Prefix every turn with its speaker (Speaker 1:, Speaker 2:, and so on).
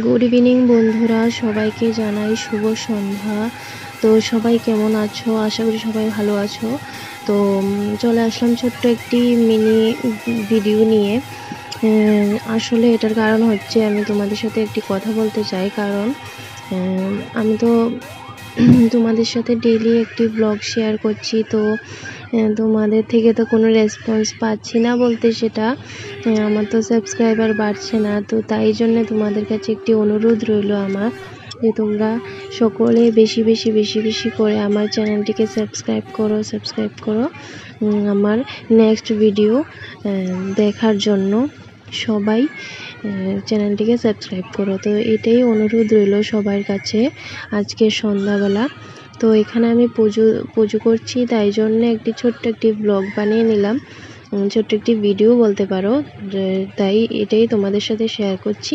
Speaker 1: Good evening বন্ধুরা, সবাইকে জানাই শুভ সন্ধ্যা। তো সবাই কেমন আছো? আশা করি সবাই ভালো আছো। তো চলে আসলাম ছোট্ট একটি মিনি ভিডিও নিয়ে। আসলে এটার কারণ হচ্ছে আমি তোমাদের সাথে একটি কথা বলতে চাই। কারণ আমি তো তোমাদের সাথে ডেইলি একটি ব্লগ শেয়ার করছি। তো তোমাদের থেকে তো কোনো রেসপন্স পাচ্ছি না বলতে, সেটা আমার তো সাবস্ক্রাইবার বাড়ছে না। তো তাই জন্য তোমাদের কাছে একটি অনুরোধ রইল আমার, যে তোমরা সকলে বেশি বেশি বেশি বেশি করে আমার চ্যানেলটিকে সাবস্ক্রাইব করো আমার নেক্সট ভিডিও দেখার জন্য। সবাই চ্যানেলটিকে সাবস্ক্রাইব করো। তো এটাই অনুরোধ রইল সবার কাছে আজকে সন্ধ্যাবেলা। তো এখানে আমি পুজো করছি, তাই জন্য একটি ছোট্ট একটি ব্লগ বানিয়ে নিলাম, ছোট্ট একটি ভিডিও বলতে পারো। তাই এটাই তোমাদের সাথে শেয়ার করছি।